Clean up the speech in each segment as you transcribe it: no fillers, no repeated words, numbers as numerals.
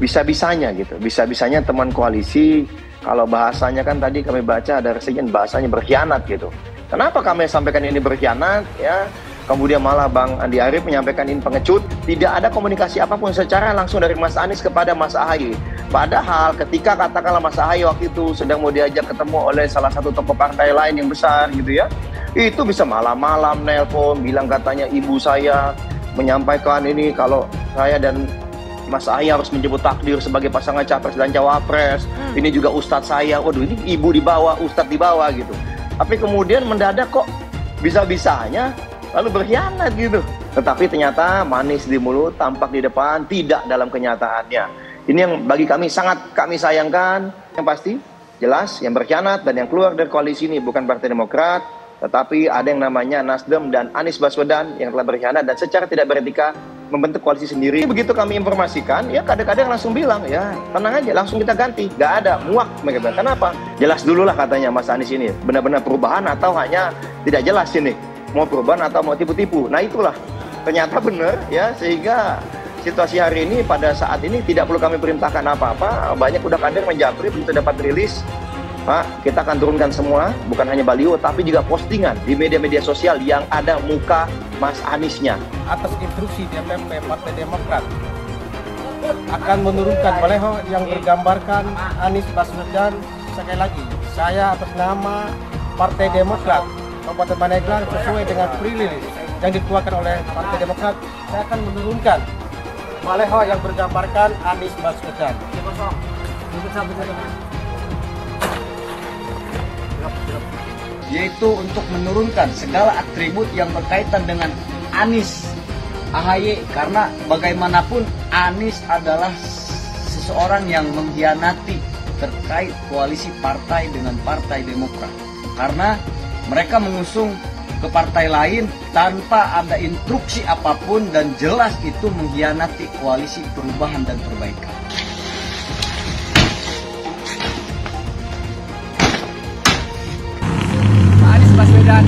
bisa-bisanya gitu, bisa-bisanya teman koalisi, kalau bahasanya kan tadi kami baca ada resejen bahasanya berkhianat gitu. Kenapa kami sampaikan ini berkhianat ya? Kemudian malah Bang Andi Arief menyampaikan ini pengecut. Tidak ada komunikasi apapun secara langsung dari Mas Anies kepada Mas Ahaye. Padahal ketika katakanlah Mas Ahaye waktu itu sedang mau diajak ketemu oleh salah satu tokoh partai lain yang besar gitu ya, itu bisa malam-malam nelpon bilang katanya ibu saya menyampaikan ini kalau saya dan Mas Ahaye harus menjemput takdir sebagai pasangan capres dan cawapres. Ini juga ustadz saya. Waduh, ini ibu di bawah, ustadz di bawah gitu. Tapi kemudian mendadak kok bisa-bisanya lalu berkhianat gitu. Tetapi ternyata manis di mulut, tampak di depan, tidak dalam kenyataannya. Ini yang bagi kami sangat kami sayangkan. Yang pasti, jelas yang berkhianat dan yang keluar dari koalisi ini bukan Partai Demokrat, tetapi ada yang namanya Nasdem dan Anies Baswedan yang telah berkhianat dan secara tidak beretika membentuk koalisi sendiri. Begitu kami informasikan, ya kadang-kadang langsung bilang, ya tenang aja, langsung kita ganti. Gak ada, muak mereka. Kenapa? Jelas dulu lah katanya Mas Anies ini, benar-benar perubahan atau hanya tidak jelas ini. Mau perubahan atau mau tipu-tipu. Nah itulah, ternyata benar ya, sehingga situasi hari ini pada saat ini tidak perlu kami perintahkan apa-apa. Banyak udah kader menjapri, begitu dapat rilis, Pak, kita akan turunkan semua, bukan hanya baliho, tapi juga postingan di media-media sosial yang ada muka Mas Aniesnya. Atas instruksi DPP Partai Demokrat akan menurunkan baliho yang bergambarkan Anies Baswedan. Sekali lagi, saya atas nama Partai Demokrat Kabupaten Pandeglang sesuai dengan pre-release yang dikeluarkan oleh Partai Demokrat, saya akan menurunkan baliho yang bergambarkan Anies Baswedan. Yaitu untuk menurunkan segala atribut yang berkaitan dengan Anies Ahaye, karena bagaimanapun Anies adalah seseorang yang mengkhianati terkait koalisi partai dengan Partai Demokrat, karena mereka mengusung ke partai lain tanpa ada instruksi apapun dan jelas itu mengkhianati koalisi perubahan dan perbaikan. Pak Anies Baswedan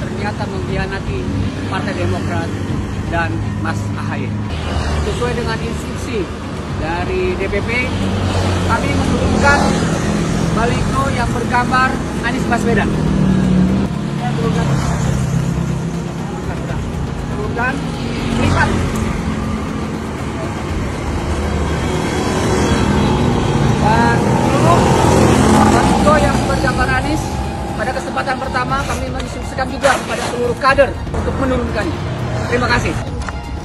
ternyata mengkhianati Partai Demokrat dan Mas Ahaye. Sesuai dengan instruksi dari DPP, kami menurunkan baliho yang bergambar Anies Baswedan. Turunkan, lipat. Dan seluruh baliho yang bergambar Anies, pada kesempatan pertama kami menginstruksikan juga kepada seluruh kader untuk menurunkannya. Terima kasih.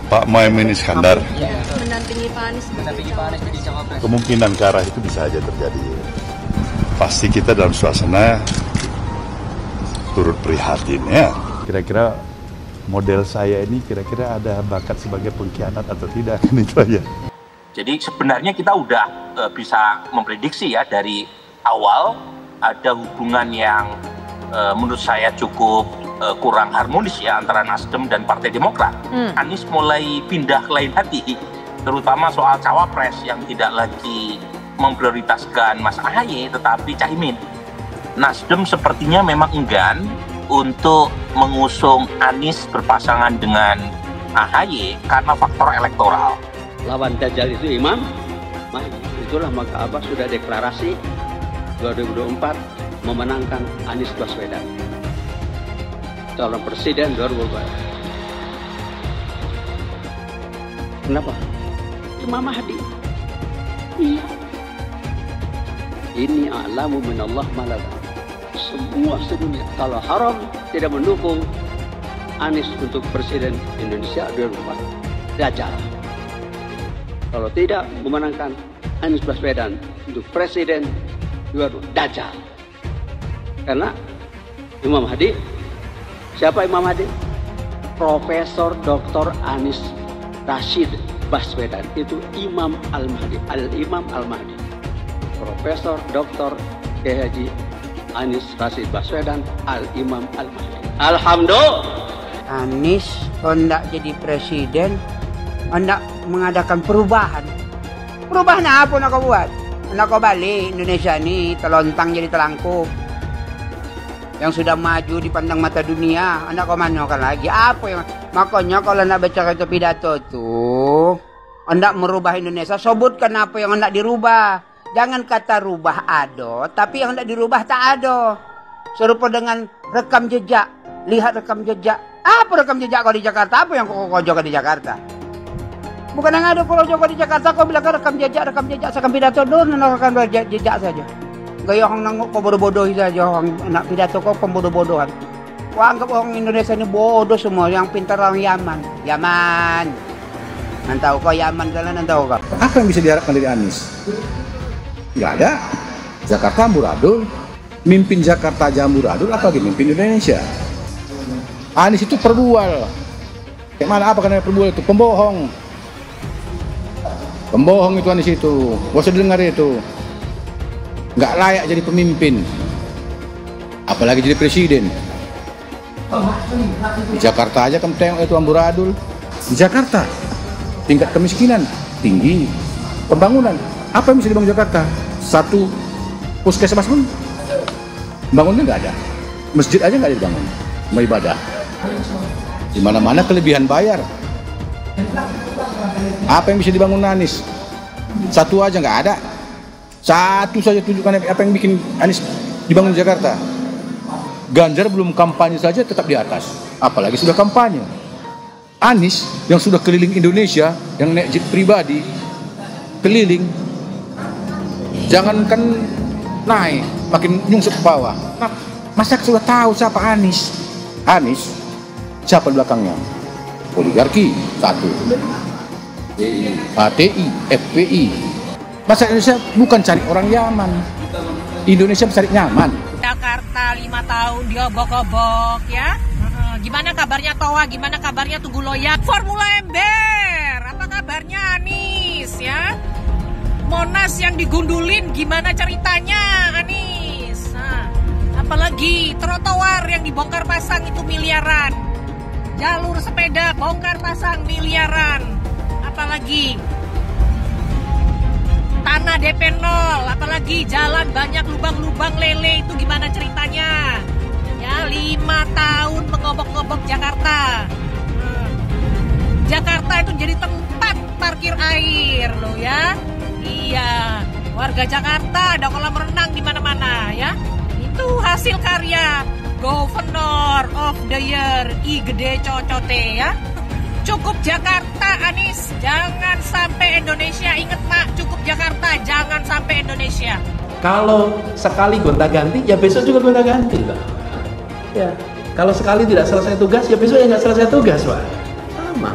Pak Muhaimin Iskandar mendampingi Pak Anies jadi cawapres. Kemungkinan ke arah itu bisa saja terjadi. Pasti kita dalam suasana turut prihatin ya. Kira-kira model saya ini kira-kira ada bakat sebagai pengkhianat atau tidak, kan itu aja. Jadi sebenarnya kita udah bisa memprediksi ya dari awal ada hubungan yang menurut saya cukup kurang harmonis ya antara Nasdem dan Partai Demokrat. Anies mulai pindah ke lain hati, terutama soal cawapres yang tidak lagi memprioritaskan Mas Ahaye tetapi Caimin. Nasdem sepertinya memang enggan untuk mengusung Anies berpasangan dengan Ahaye karena faktor elektoral. Lawan Dajjal itu Imam, itulah maka Abah sudah deklarasi 2024 memenangkan Anies Baswedan calon presiden 2024. Kenapa? Imam Mahdi. Iya. Ini a'lamu minallah malaka. Semua sedunia kalau haram tidak mendukung Anies untuk presiden Indonesia 2024. Dajjal. Kalau tidak memenangkan Anies Baswedan untuk presiden 2024. Dajjal. Karena Imam Mahdi, siapa Imam Mahdi? Profesor Dr. Anies Rashid Baswedan, itu Imam Al-Mahdi, Al-Imam Al-Mahdi. Profesor Dr. Haji Anies Rashid Baswedan, Al-Imam Al-Mahdi. Alhamdulillah. Anies hendak jadi presiden, hendak mengadakan perubahan. Perubahan apa nak kau buat? Nak kau balik Indonesia ni telontang jadi telangkup. Yang sudah maju dipandang mata dunia, anak kau manokan lagi apa yang makanya kalau nak baca itu pidato tuh hendak merubah Indonesia, sebutkan apa yang hendak dirubah. Jangan kata rubah ado, tapi yang hendak dirubah tak ado. Serupa dengan rekam jejak. Lihat rekam jejak. Apa rekam jejak kau di Jakarta? Apa yang kau jaga di Jakarta? Bukan yang ada kalau jaga di Jakarta, kau bilang rekam jejak. Sekarang pidato dulu, rekam jejak saja. Gaya orang nanguk kau bodoh-bodoh saja. Orang nak pidato kau pembodoh-bodohan. Kau anggap orang Indonesia ini bodoh semua. Yang pintar orang Yaman. Nantau kau Yaman kalian, nantau kau. Apa yang bisa diharapkan dari Anies? Nggak ada. Jakarta amburadul. Mimpin Jakarta aja amburadul, apalagi mimpin Indonesia. Anies itu perbual. Kayak mana apa karena perbual itu? Pembohong. Pembohong itu Anies itu. Gak usah dengar itu. Nggak layak jadi pemimpin. Apalagi jadi presiden. Di Jakarta aja kamu tengok itu amburadul. Di Jakarta tingkat kemiskinan tinggi. Pembangunan apa yang bisa dibangun Jakarta? Satu puskesmas pun bangunnya nggak ada. Masjid aja nggak ada dibangun. Mau ibadah. Di mana-mana kelebihan bayar. Apa yang bisa dibangun Anies? Satu aja nggak ada. Satu saja tunjukkan apa yang bikin Anies dibangun di Jakarta. Ganjar belum kampanye saja tetap di atas. Apalagi sudah kampanye. Anies yang sudah keliling Indonesia, yang naik jet pribadi, keliling. Jangankan naik, makin nyungsep ke bawah. Nah, masyarakat sudah tahu siapa Anies. Anies, siapa belakangnya? Oligarki, satu. HTI, FPI. Masyarakat Indonesia bukan cari orang Yaman. Indonesia cari nyaman. Jakarta 5 tahun diobok-obok ya. Gimana kabarnya Toa? Gimana kabarnya Tugu Loyak? Formula Ember, apa kabarnya Anies ya? Monas yang digundulin, gimana ceritanya Anies? Nah, apalagi trotoar yang dibongkar pasang itu miliaran. Jalur sepeda bongkar pasang miliaran. Apalagi tanah DP 0, apalagi jalan banyak lubang-lubang lele, itu gimana ceritanya? Ya, 5 tahun mengobok-ngobok Jakarta. Jakarta itu jadi tempat parkir air loh ya. Iya, warga Jakarta ada kolam renang di mana-mana ya. Itu hasil karya Governor of the Year I Gede Cocote ya. Cukup Jakarta Anies, jangan sampai Indonesia. Ingat Pak, cukup Jakarta, jangan sampai Indonesia. Kalau sekali gonta-ganti, ya besok juga gonta-ganti Pak. Ya, kalau sekali tidak selesai tugas, ya besok ya nggak selesai tugas Pak. Sama.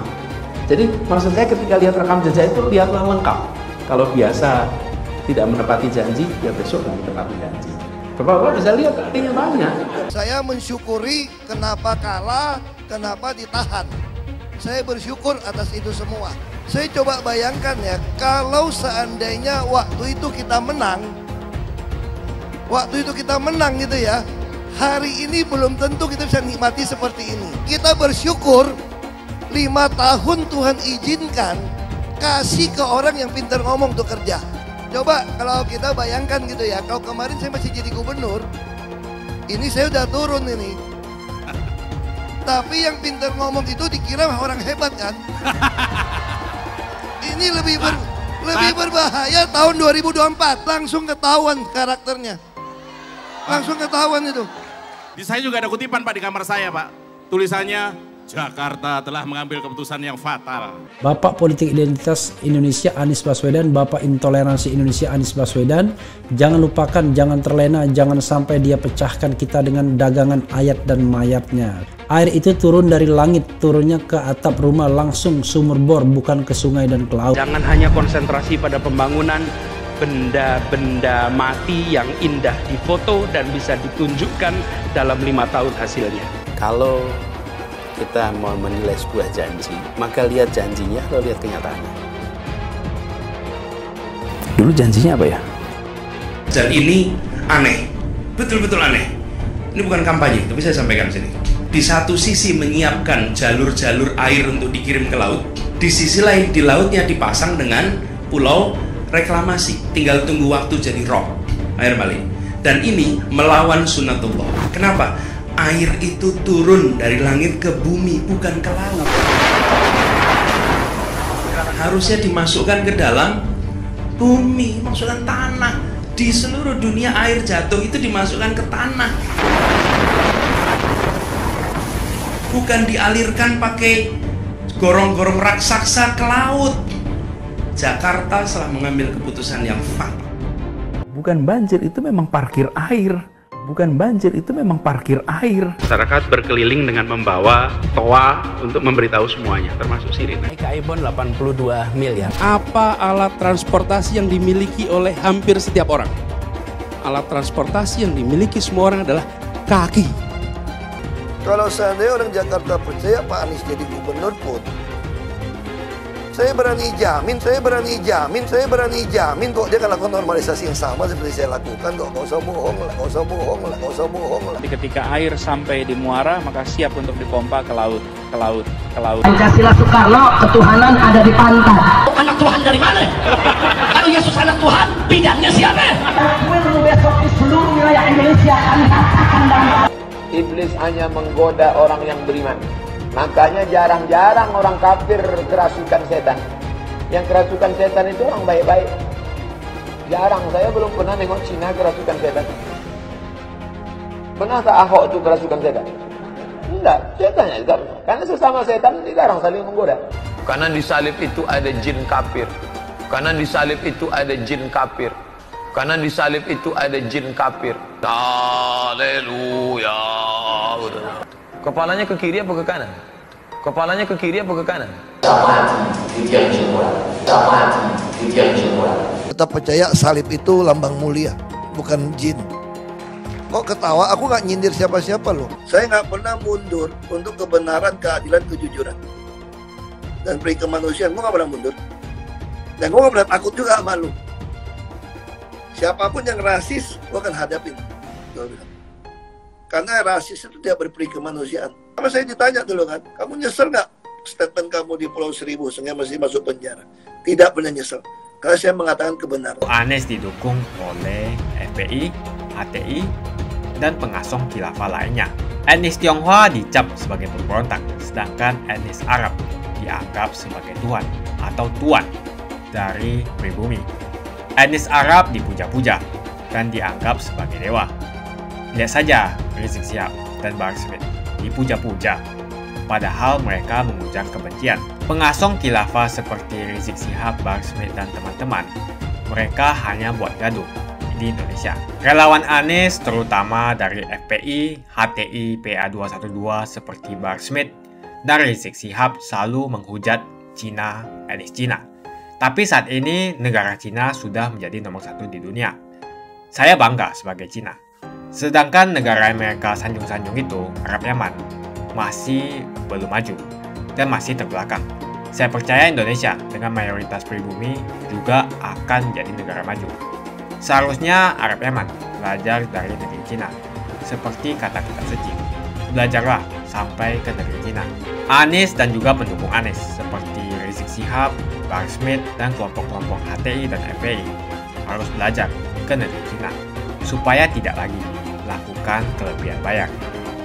Jadi maksud saya ketika lihat rekam jejak itu lihatlah lengkap. Kalau biasa tidak menepati janji, ya besok nggak menepati janji. Bapak bisa lihat artinya banyak. Saya mensyukuri kenapa kalah, kenapa ditahan. Saya bersyukur atas itu semua. Saya coba bayangkan ya, kalau seandainya waktu itu kita menang gitu ya, hari ini belum tentu kita bisa nikmati seperti ini. Kita bersyukur 5 tahun Tuhan izinkan kasih ke orang yang pintar ngomong untuk kerja. Coba kalau kita bayangkan gitu ya, kalau kemarin saya masih jadi gubernur, ini saya udah turun ini. Tapi yang pintar ngomong itu dikira orang hebat kan? Ini lebih berbahaya tahun 2024, langsung ketahuan karakternya. Langsung ketahuan itu. Di saya juga ada kutipan Pak di kamar saya Pak. Tulisannya, Jakarta telah mengambil keputusan yang fatal. Bapak Politik Identitas Indonesia Anies Baswedan, Bapak Intoleransi Indonesia Anies Baswedan. Jangan lupakan, jangan terlena, jangan sampai dia pecahkan kita dengan dagangan ayat dan mayatnya. Air itu turun dari langit, turunnya ke atap rumah langsung sumur bor, bukan ke sungai dan ke laut. Jangan hanya konsentrasi pada pembangunan benda-benda mati yang indah difoto dan bisa ditunjukkan dalam 5 tahun hasilnya. Kalau kita mau menilai sebuah janji, maka lihat janjinya atau lihat kenyataannya. Dulu janjinya apa ya? Dan ini aneh, betul-betul aneh. Ini bukan kampanye, tapi saya sampaikan di sini. Di satu sisi menyiapkan jalur-jalur air untuk dikirim ke laut, di sisi lain di lautnya dipasang dengan pulau reklamasi, tinggal tunggu waktu jadi rob, air balik. Dan ini melawan sunatullah. Kenapa? Air itu turun dari langit ke bumi, bukan ke laut. harusnya dimasukkan ke dalam bumi, masukkan tanah. Di seluruh dunia air jatuh itu dimasukkan ke tanah, bukan dialirkan pakai gorong-gorong raksasa ke laut. Jakarta telah mengambil keputusan yang fatal. Bukan banjir, itu memang parkir air. Bukan banjir, itu memang parkir air. Masyarakat berkeliling dengan membawa toa untuk memberitahu semuanya, termasuk sirine. Ibon 82 miliar. Apa alat transportasi yang dimiliki oleh hampir setiap orang? Alat transportasi yang dimiliki semua orang adalah kaki. Kalau seandainya orang Jakarta percaya Pak Anies jadi gubernur pun, saya berani jamin kok dia akan lakukan normalisasi yang sama seperti saya lakukan kok. Gak usah bohong lah. Ketika air sampai di muara, maka siap untuk dipompa ke laut. Pancasila Soekarno, ketuhanan ada di pantai. Anak Tuhan dari mana? Kalau Yesus anak Tuhan, bidangnya siapa? Besok di seluruh wilayah Indonesia kami katakan damai. Iblis hanya menggoda orang yang beriman. Makanya jarang-jarang orang kafir kerasukan setan. Yang kerasukan setan itu orang baik-baik. Jarang, saya belum pernah nengok Cina kerasukan setan. Pernah tak Ahok itu kerasukan setan? Enggak, setannya juga. Karena sesama setan dilarang saling menggoda. Karena di salib itu ada jin kafir. Karena di salib itu ada jin kafir. Karena di salib itu ada jin kafir. Haleluya. Kepalanya ke kiri apa ke kanan? Kepalanya ke kiri apa ke kanan? Kita percaya salib itu lambang mulia, bukan jin. Kok ketawa? Aku nggak nyindir siapa-siapa loh. Saya nggak pernah mundur untuk kebenaran, keadilan, kejujuran. Dan peri kemanusiaan, gue nggak pernah mundur. Dan gue nggak pernah takut juga sama lu. Siapapun yang rasis, gue akan hadapin. Karena rasis itu tidak berperi kemanusiaan. Sama saya ditanya dulu kan, kamu nyesel nggak statement kamu di Pulau Seribu sehingga masih masuk penjara? Tidak pernah nyesel, karena saya mengatakan kebenaran. Anies didukung oleh FPI, HTI, dan pengasong khilafah lainnya. Etnis Tionghoa dicap sebagai pemberontak, sedangkan etnis Arab dianggap sebagai tuan atau tuan dari pribumi. Etnis Arab dipuja-puja dan dianggap sebagai dewa. Lihat saja Rizik Syihab dan Bahar Smith dipuja-puja, padahal mereka mengujang kebencian. Pengasong khilafah seperti Rizik Syihab, Bahar Smith, dan teman-teman, mereka hanya buat gaduh di Indonesia. Relawan Anies, terutama dari FPI, HTI, PA212 seperti Bahar Smith dan Rizik Syihab selalu menghujat Cina, etnis Cina. Tapi saat ini negara Cina sudah menjadi nomor 1 di dunia. Saya bangga sebagai Cina. Sedangkan negara Amerika sanjung-sanjung itu, Arab Yaman, masih belum maju dan masih terbelakang. Saya percaya Indonesia dengan mayoritas pribumi juga akan menjadi negara maju. Seharusnya Arab Yaman belajar dari negeri Cina. Seperti kata kitab suci, belajarlah sampai ke negeri Cina. Anies dan juga pendukung Anies seperti Rizik Syihab, Bahar Smith, dan kelompok-kelompok HTI dan FPI harus belajar ke negeri Cina supaya tidak lagi lakukan kelebihan bayar.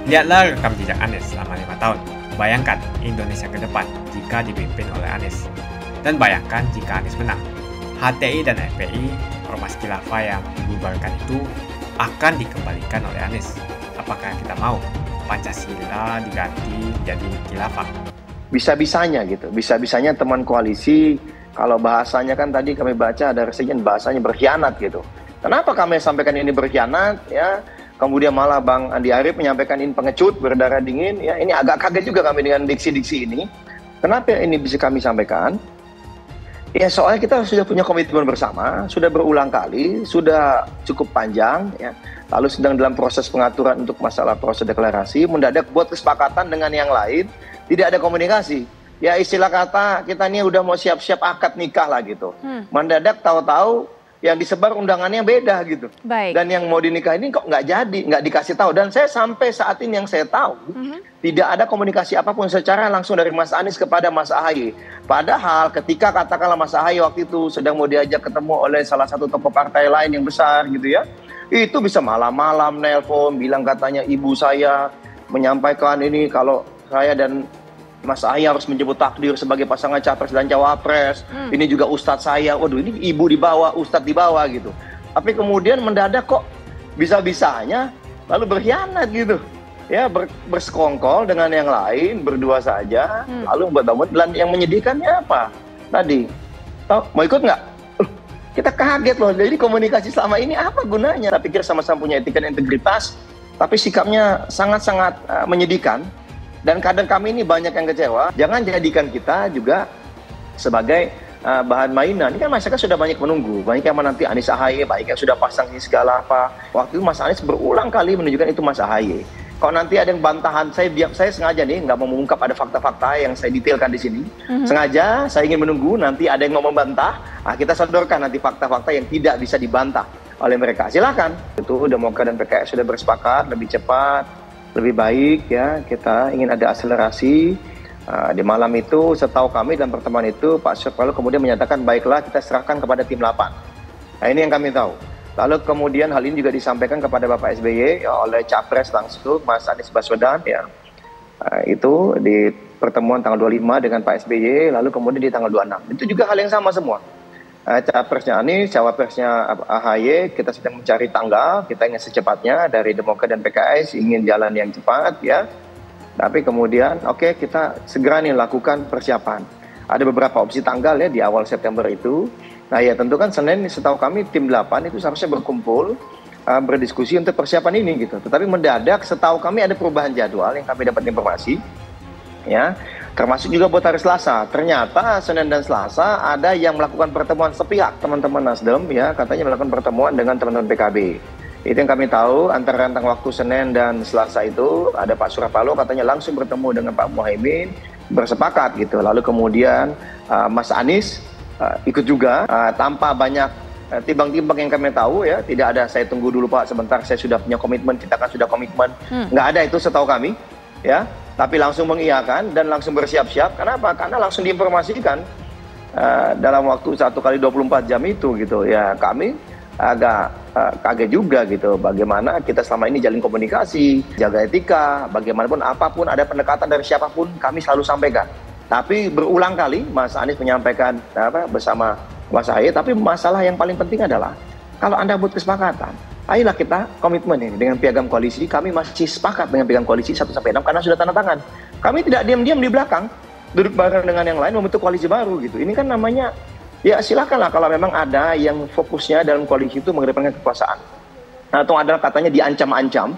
Lihatlah rekam jejak Anies selama 5 tahun. Bayangkan Indonesia ke depan jika dipimpin oleh Anies. Dan bayangkan jika Anies menang. HTI dan FPI, ormas khilafah yang dibubarkan itu akan dikembalikan oleh Anies. Apakah kita mau Pancasila diganti jadi khilafah? Bisa-bisanya gitu. Bisa-bisanya teman koalisi, kalau bahasanya kan tadi kami baca ada resejen bahasanya berkhianat gitu. Kenapa kami sampaikan ini berkhianat ya? Kemudian malah Bang Andi Arief menyampaikan ini pengecut, berdarah dingin. Ya, ini agak kaget juga kami dengan diksi-diksi ini. Kenapa ini bisa kami sampaikan? Ya soalnya kita sudah punya komitmen bersama, sudah berulang kali, sudah cukup panjang. Ya. Lalu sedang dalam proses pengaturan untuk masalah proses deklarasi, mendadak buat kesepakatan dengan yang lain, tidak ada komunikasi. Ya istilah kata kita ini udah mau siap-siap akad nikah lah gitu. Mendadak tahu-tahu yang disebar undangannya beda gitu. Baik. Dan yang mau dinikah ini kok nggak jadi, nggak dikasih tahu. Dan saya sampai saat ini yang saya tahu, tidak ada komunikasi apapun secara langsung dari Mas Anies kepada Mas Ahaye. Padahal ketika katakanlah Mas Ahaye waktu itu sedang mau diajak ketemu oleh salah satu tokoh partai lain yang besar gitu ya, itu bisa malam-malam nelpon, bilang katanya ibu saya menyampaikan ini kalau saya dan Mas Ahy harus menjemput takdir sebagai pasangan capres dan cawapres. Ini juga ustadz saya, waduh ini ibu di bawah, ustadz di bawah gitu. Tapi kemudian mendadak kok bisa-bisanya lalu berkhianat gitu. Ya bersekongkol dengan yang lain, berdua saja, lalu membuat dan yang menyedihkannya apa? Tadi, mau ikut nggak? Kita kaget loh, jadi komunikasi selama ini apa gunanya? Saya pikir sama-sama punya etika dan integritas, tapi sikapnya sangat-sangat menyedihkan. Dan kadang kami ini banyak yang kecewa, jangan jadikan kita juga sebagai bahan mainan. Ini kan masyarakat sudah banyak menunggu, banyak yang menanti Anies AHY, baik yang sudah pasang ini segala apa. Waktu itu Mas Anies berulang kali menunjukkan itu Mas AHY. Kalau nanti ada yang bantahan, saya sengaja nih nggak mau mengungkap ada fakta-fakta yang saya detailkan di sini. Sengaja saya ingin menunggu nanti ada yang mau membantah, kita sodorkan nanti fakta-fakta yang tidak bisa dibantah oleh mereka. Silakan. Itu Demokrat dan PKS sudah bersepakat lebih cepat, lebih baik ya. Kita ingin ada akselerasi. Di malam itu, setahu kami dalam pertemuan itu Pak Surya kemudian menyatakan baiklah kita serahkan kepada tim 8. Nah ini yang kami tahu. Lalu kemudian hal ini juga disampaikan kepada Bapak SBY ya, oleh Capres langsung Mas Anies Baswedan ya. Itu di pertemuan tanggal 25 dengan Pak SBY, lalu kemudian di tanggal 26. Itu juga hal yang sama semua. Capresnya Anies, cawapresnya AHY, kita sedang mencari tanggal, kita ingin secepatnya dari Demokrat dan PKS ingin jalan yang cepat ya. Tapi kemudian oke, kita segera nih lakukan persiapan. Ada beberapa opsi tanggal ya di awal September itu. Nah ya tentu kan Senin setahu kami tim 8 itu seharusnya berkumpul berdiskusi untuk persiapan ini gitu. Tetapi mendadak setahu kami ada perubahan jadwal yang kami dapat informasi ya. Termasuk juga buat hari Selasa. Ternyata Senin dan Selasa ada yang melakukan pertemuan sepihak teman-teman Nasdem ya, katanya melakukan pertemuan dengan teman-teman PKB. Itu yang kami tahu antara rentang waktu Senin dan Selasa itu ada Pak Surya Paloh katanya langsung bertemu dengan Pak Muhaimin bersepakat gitu. Lalu kemudian Mas Anies ikut juga tanpa banyak timbang-timbang yang kami tahu ya, tidak ada saya tunggu dulu Pak sebentar saya sudah punya komitmen, kita kan sudah komitmen, nggak ada itu setahu kami ya, tapi langsung mengiyakan dan langsung bersiap-siap. Kenapa? Karena langsung diinformasikan dalam waktu 1x24 jam itu gitu ya. Kami agak kaget juga gitu bagaimana kita selama ini jalin komunikasi, jaga etika, bagaimanapun apapun ada pendekatan dari siapapun kami selalu sampaikan. Tapi berulang kali Mas Anies menyampaikan bersama Mas AHY, tapi masalah yang paling penting adalah kalau Anda buat kesepakatan, ayolah kita komitmen ini dengan piagam koalisi, kami masih sepakat dengan piagam koalisi 1-6 karena sudah tanda tangan. Kami tidak diam-diam di belakang, duduk bareng dengan yang lain membentuk koalisi baru gitu. Ini kan namanya, ya silakanlah kalau memang ada yang fokusnya dalam koalisi itu mengedepankan kekuasaan. Atau adalah katanya diancam-ancam,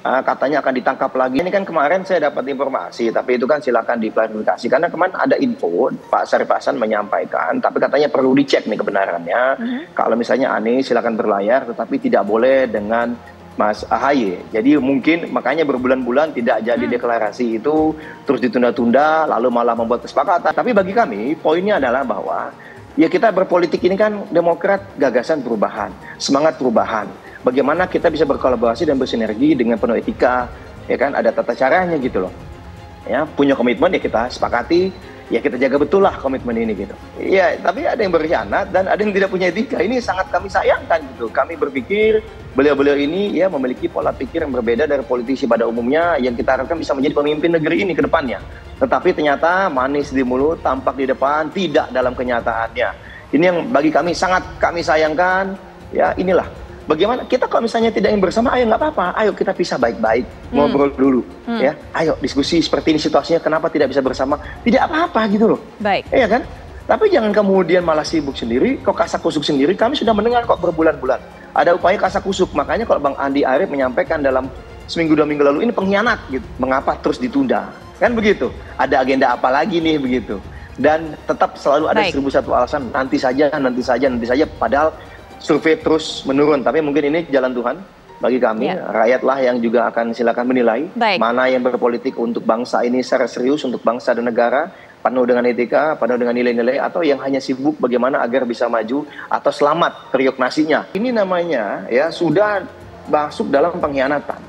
katanya akan ditangkap lagi. Ini kan kemarin saya dapat informasi, tapi itu kan silakan diklarifikasi. Karena kemarin ada info, Pak Syarif Hasan menyampaikan, tapi katanya perlu dicek nih kebenarannya. Kalau misalnya Anies silakan berlayar, tetapi tidak boleh dengan Mas AHY. Jadi mungkin makanya berbulan-bulan tidak jadi deklarasi itu, terus ditunda-tunda, lalu malah membuat kesepakatan. Tapi bagi kami, poinnya adalah bahwa ya kita berpolitik ini kan Demokrat gagasan perubahan, semangat perubahan. Bagaimana kita bisa berkolaborasi dan bersinergi dengan penuh etika, ya kan, ada tata caranya gitu loh. Ya, punya komitmen ya kita sepakati, ya kita jaga betul lah komitmen ini gitu. Ya, tapi ada yang berkhianat dan ada yang tidak punya etika. Ini sangat kami sayangkan gitu. Kami berpikir beliau-beliau ini ya memiliki pola pikir yang berbeda dari politisi pada umumnya yang kita harapkan bisa menjadi pemimpin negeri ini ke depannya. Tetapi ternyata manis di mulut, tampak di depan, tidak dalam kenyataannya. Ini yang bagi kami sangat kami sayangkan. Ya, inilah. Bagaimana kita kalau misalnya tidak ingin bersama, ayo nggak apa-apa, ayo kita pisah baik-baik, ngobrol dulu, ya, ayo diskusi seperti ini situasinya, kenapa tidak bisa bersama, tidak apa-apa gitu loh, baik, iya kan? Tapi jangan kemudian malah sibuk sendiri, kok kasak kusuk sendiri. Kami sudah mendengar kok berbulan-bulan ada upaya kasak kusuk, makanya kalau Bang Andi Arief menyampaikan dalam seminggu 2 minggu lalu ini pengkhianat, gitu, mengapa terus ditunda, kan begitu? Ada agenda apa lagi nih begitu? Dan tetap selalu ada 1001 alasan, nanti saja, padahal survei terus menurun, tapi mungkin ini jalan Tuhan bagi kami. Rakyatlah yang juga akan silakan menilai mana yang berpolitik untuk bangsa ini secara serius, untuk bangsa dan negara, penuh dengan etika, penuh dengan nilai-nilai, atau yang hanya sibuk bagaimana agar bisa maju atau selamat periuk nasinya. Ini namanya ya sudah masuk dalam pengkhianatan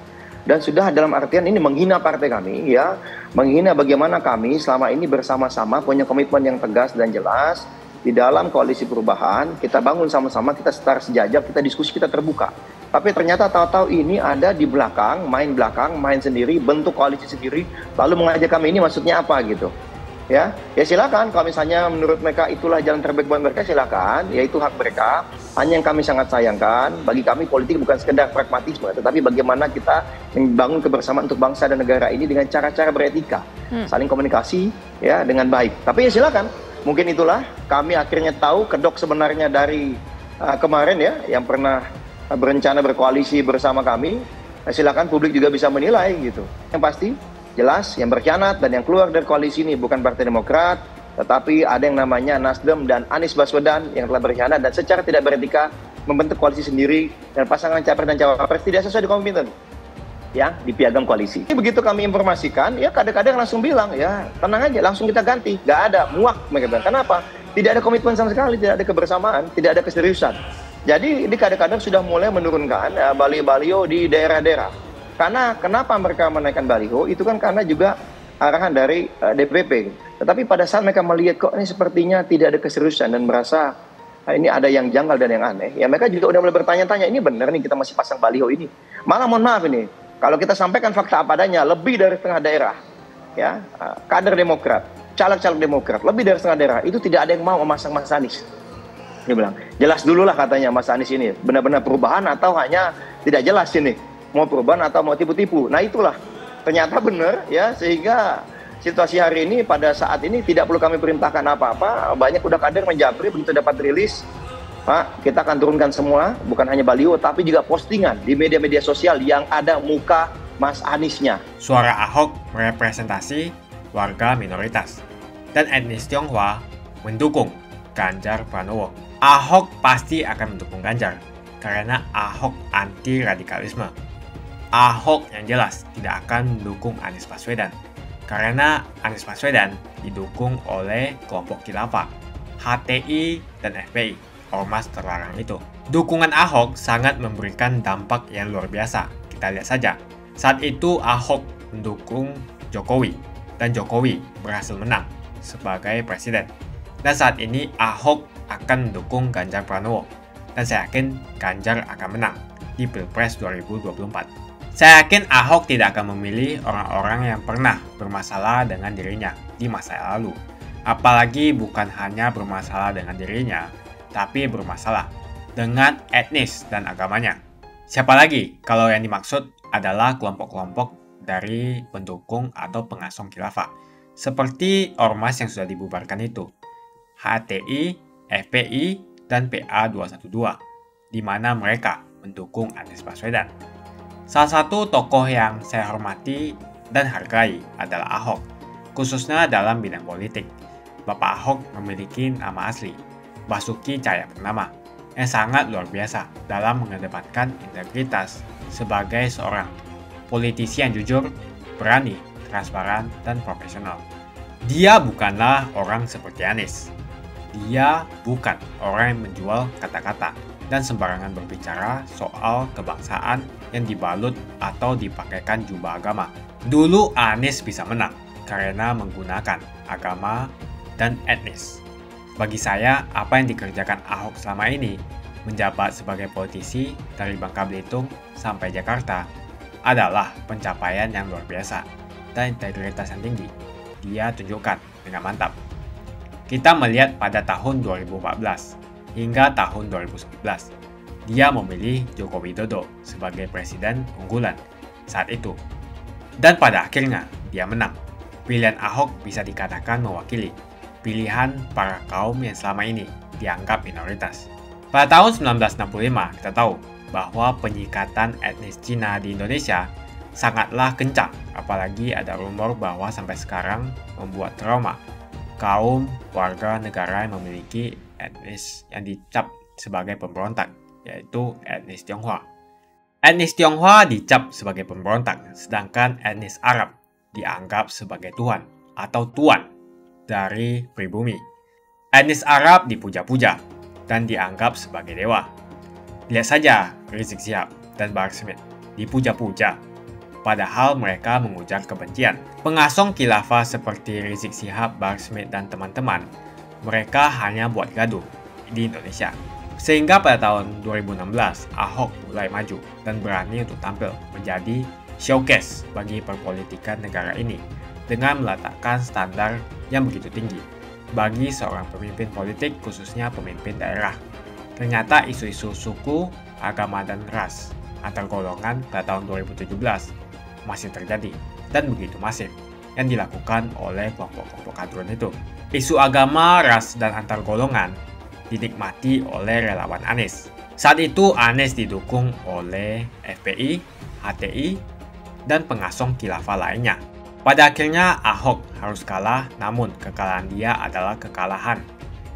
dan sudah dalam artian ini menghina partai kami ya, menghina bagaimana kami selama ini bersama-sama punya komitmen yang tegas dan jelas. Di dalam koalisi perubahan, kita bangun sama-sama, kita setara sejajar, kita diskusi, kita terbuka. Tapi ternyata tahu-tahu ini ada di belakang, main sendiri, bentuk koalisi sendiri, lalu mengajak kami, ini maksudnya apa gitu. Ya silakan, kalau misalnya menurut mereka itulah jalan terbaik buat mereka, silakan, ya itu hak mereka. Hanya yang kami sangat sayangkan, bagi kami politik bukan sekedar pragmatisme, tetapi bagaimana kita membangun kebersamaan untuk bangsa dan negara ini dengan cara-cara beretika, saling komunikasi ya dengan baik. Tapi ya silakan, mungkin itulah kami akhirnya tahu kedok sebenarnya dari kemarin ya, yang pernah berencana berkoalisi bersama kami. Silakan publik juga bisa menilai gitu. Yang pasti jelas yang berkhianat dan yang keluar dari koalisi ini bukan Partai Demokrat, tetapi ada yang namanya Nasdem dan Anies Baswedan yang telah berkhianat dan secara tidak beretika membentuk koalisi sendiri dan pasangan capres dan cawapres tidak sesuai dengan komitmen ya di piagam koalisi. Begitu kami informasikan, ya kadang-kadang langsung bilang ya tenang aja, langsung kita ganti, nggak ada, muak mereka bilang. Kenapa? Tidak ada komitmen sama sekali, tidak ada kebersamaan, tidak ada keseriusan. Jadi ini kadang-kadang sudah mulai menurunkan baliho-baliho di daerah-daerah. Karena kenapa mereka menaikkan baliho? Itu kan karena juga arahan dari DPP. Tetapi pada saat mereka melihat kok ini sepertinya tidak ada keseriusan dan merasa ini ada yang janggal dan yang aneh, ya mereka juga udah mulai bertanya-tanya, ini benar nih kita masih pasang baliho ini. Malah mohon maaf ini, kalau kita sampaikan fakta apa adanya, lebih dari setengah daerah, ya kader Demokrat, caleg-caleg Demokrat, lebih dari setengah daerah itu tidak ada yang mau memasang Mas Anies. Dia bilang, jelas dulu lah katanya Mas Anies ini, benar-benar perubahan atau hanya tidak jelas ini. Mau perubahan atau mau tipu-tipu. Nah itulah ternyata benar ya, sehingga situasi hari ini pada saat ini tidak perlu kami perintahkan apa-apa. Banyak udah kader menjabri begitu dapat rilis, Pak kita akan turunkan semua, bukan hanya baliho tapi juga postingan di media-media sosial yang ada muka Mas Aniesnya. Suara Ahok merepresentasi warga minoritas dan etnis Tionghoa mendukung Ganjar Pranowo. Ahok pasti akan mendukung Ganjar karena Ahok anti radikalisme. Ahok yang jelas tidak akan mendukung Anies Baswedan karena Anies Baswedan didukung oleh kelompok khilafah, HTI dan FPI, ormas terlarang itu. Dukungan Ahok sangat memberikan dampak yang luar biasa. Kita lihat saja, saat itu Ahok mendukung Jokowi dan Jokowi berhasil menang sebagai presiden. Dan saat ini Ahok akan mendukung Ganjar Pranowo dan saya yakin Ganjar akan menang di Pilpres 2024. Saya yakin Ahok tidak akan memilih orang-orang yang pernah bermasalah dengan dirinya di masa lalu. Apalagi bukan hanya bermasalah dengan dirinya, tapi bermasalah dengan etnis dan agamanya. Siapa lagi kalau yang dimaksud adalah kelompok-kelompok dari pendukung atau pengasong khilafah, seperti ormas yang sudah dibubarkan itu, HTI, FPI, dan PA212, di mana mereka mendukung Anies Baswedan. Salah satu tokoh yang saya hormati dan hargai adalah Ahok, khususnya dalam bidang politik. Bapak Ahok memiliki nama asli, Basuki Cahayapurnama, yang sangat luar biasa dalam mengedepankan integritas sebagai seorang politisi yang jujur, berani, transparan, dan profesional. Dia bukanlah orang seperti Anies. Dia bukan orang yang menjual kata-kata dan sembarangan berbicara soal kebangsaan yang dibalut atau dipakaikan jubah agama. Dulu Anies bisa menang karena menggunakan agama dan etnis. Bagi saya, apa yang dikerjakan Ahok selama ini, menjabat sebagai politisi dari Bangka Belitung sampai Jakarta, adalah pencapaian yang luar biasa dan integritas yang tinggi. Dia tunjukkan dengan mantap. Kita melihat pada tahun 2014 hingga tahun 2011, dia memilih Joko Widodo sebagai presiden unggulan saat itu. Dan pada akhirnya, dia menang. Pilihan Ahok bisa dikatakan mewakili pilihan para kaum yang selama ini dianggap minoritas. Pada tahun 1965, kita tahu bahwa penyikatan etnis Cina di Indonesia sangatlah kencang, apalagi ada rumor bahwa sampai sekarang membuat trauma kaum warga negara yang memiliki etnis yang dicap sebagai pemberontak, yaitu etnis Tionghoa. Etnis Tionghoa dicap sebagai pemberontak, sedangkan etnis Arab dianggap sebagai Tuhan atau tuan dari pribumi. Etnis Arab dipuja-puja dan dianggap sebagai dewa. Lihat saja Rizik Syihab dan Bahar Smith dipuja-puja, padahal mereka mengujar kebencian. Pengasong khilafah seperti Rizik Syihab, Bahar Smith, dan teman-teman, mereka hanya buat gaduh di Indonesia. Sehingga pada tahun 2016, Ahok mulai maju dan berani untuk tampil menjadi showcase bagi perpolitikan negara ini dengan meletakkan standar yang begitu tinggi bagi seorang pemimpin politik, khususnya pemimpin daerah. Ternyata isu-isu suku, agama, dan ras antar golongan pada tahun 2017 masih terjadi dan begitu masif yang dilakukan oleh kelompok-kelompok kadrun itu. Isu agama, ras, dan antar golongan dinikmati oleh relawan Anies. Saat itu Anies didukung oleh FPI, HTI, dan pengasong khilafah lainnya. Pada akhirnya Ahok harus kalah, namun kekalahan dia adalah kekalahan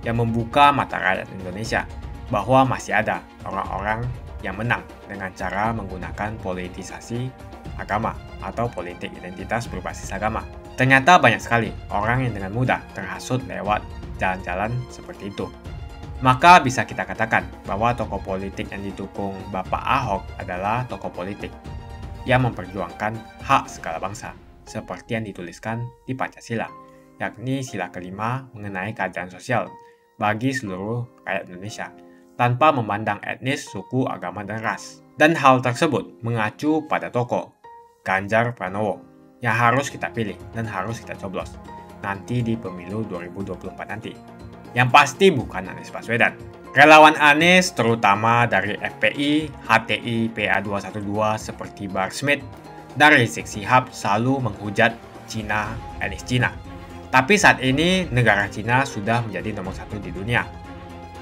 yang membuka mata rakyat Indonesia bahwa masih ada orang-orang yang menang dengan cara menggunakan politisasi agama atau politik identitas berbasis agama. Ternyata banyak sekali orang yang dengan mudah terhasut lewat jalan-jalan seperti itu. Maka bisa kita katakan bahwa tokoh politik yang didukung Bapak Ahok adalah tokoh politik yang memperjuangkan hak segala bangsa, seperti yang dituliskan di Pancasila, yakni sila kelima mengenai keadilan sosial bagi seluruh rakyat Indonesia, tanpa memandang etnis, suku, agama, dan ras. Dan hal tersebut mengacu pada tokoh Ganjar Pranowo yang harus kita pilih dan harus kita coblos nanti di pemilu 2024 nanti. Yang pasti bukan Anies Baswedan. Relawan Anies terutama dari FPI, HTI, PA212 seperti Bahar Smith dan Rizik Syihab selalu menghujat Cina, etnis Cina. Tapi saat ini negara Cina sudah menjadi nomor 1 di dunia.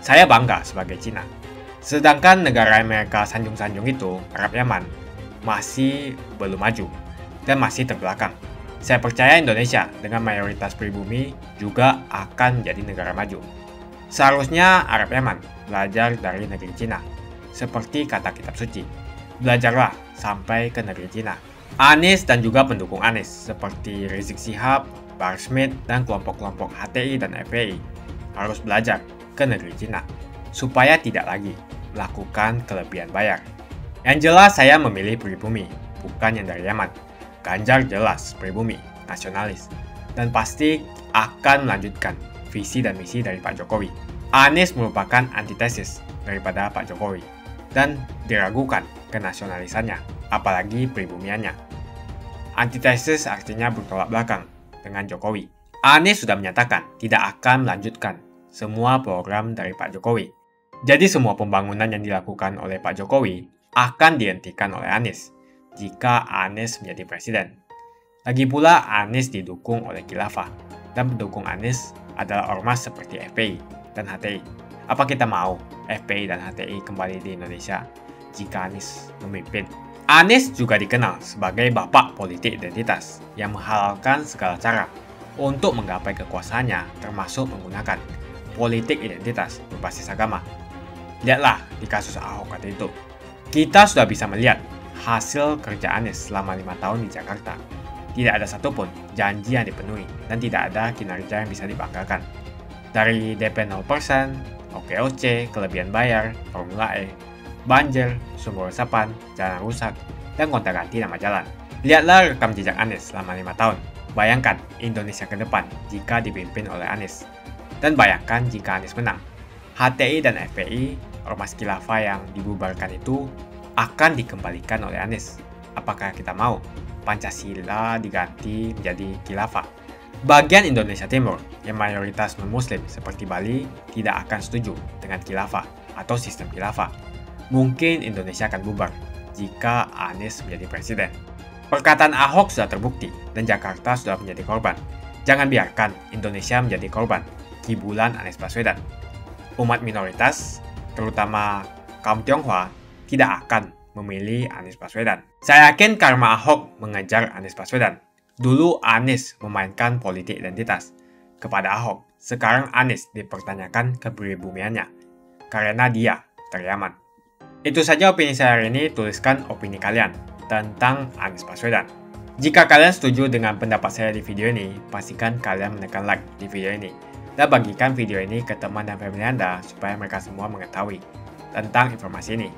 Saya bangga sebagai Cina. Sedangkan negara Amerika sanjung-sanjung itu, Arab Yaman, masih belum maju dan masih terbelakang. Saya percaya Indonesia dengan mayoritas pribumi juga akan menjadi negara maju. Seharusnya Arab Yaman belajar dari negeri Cina. Seperti kata kitab suci, belajarlah sampai ke negeri Cina. Anies dan juga pendukung Anies seperti Rizik Syihab, Bahar Smith, dan kelompok-kelompok HTI dan FPI harus belajar ke negeri Cina supaya tidak lagi melakukan kelebihan bayar. Yang jelas saya memilih pribumi, bukan yang dari Yaman. Ganjar jelas pribumi, nasionalis, dan pasti akan melanjutkan visi dan misi dari Pak Jokowi. Anies merupakan antitesis daripada Pak Jokowi dan diragukan kenasionalisannya, apalagi pribumiannya. Antitesis artinya bertolak belakang dengan Jokowi. Anies sudah menyatakan tidak akan melanjutkan semua program dari Pak Jokowi. Jadi semua pembangunan yang dilakukan oleh Pak Jokowi akan dihentikan oleh Anies jika Anies menjadi presiden. Lagi pula Anies didukung oleh khilafah dan pendukung Anies adalah ormas seperti FPI dan HTI. Apa kita mau FPI dan HTI kembali di Indonesia jika Anies memimpin? Anies juga dikenal sebagai bapak politik identitas yang menghalalkan segala cara untuk menggapai kekuasaannya, termasuk menggunakan politik identitas berbasis agama. Lihatlah di kasus Ahok waktu itu. Kita sudah bisa melihat hasil kerja Anies selama 5 tahun di Jakarta. Tidak ada satupun janji yang dipenuhi dan tidak ada kinerja yang bisa dibanggakan. Dari DP 0%, OKOC, kelebihan bayar, Formula E, banjir, sumber resapan, jalan rusak, dan gonta-ganti nama jalan. Lihatlah rekam jejak Anies selama 5 tahun. Bayangkan Indonesia ke depan jika dipimpin oleh Anies. Dan bayangkan jika Anies menang. HTI dan FPI, ormas khilafah yang dibubarkan itu akan dikembalikan oleh Anies. Apakah kita mau Pancasila diganti menjadi khilafah? Bagian Indonesia Timur yang mayoritas non-muslim seperti Bali tidak akan setuju dengan khilafah atau sistem khilafah. Mungkin Indonesia akan bubar jika Anies menjadi presiden. Perkataan Ahok sudah terbukti dan Jakarta sudah menjadi korban. Jangan biarkan Indonesia menjadi korban kibulan Anies Baswedan. Umat minoritas, terutama kaum Tionghoa, tidak akan memilih Anies Baswedan. Saya yakin karma Ahok mengejar Anies Baswedan. Dulu Anies memainkan politik identitas kepada Ahok. Sekarang Anies dipertanyakan kepribumiannya karena dia dari Yaman. Itu saja opini saya hari ini. Tuliskan opini kalian tentang Anies Baswedan. Jika kalian setuju dengan pendapat saya di video ini, pastikan kalian menekan like di video ini dan bagikan video ini ke teman dan family Anda supaya mereka semua mengetahui tentang informasi ini.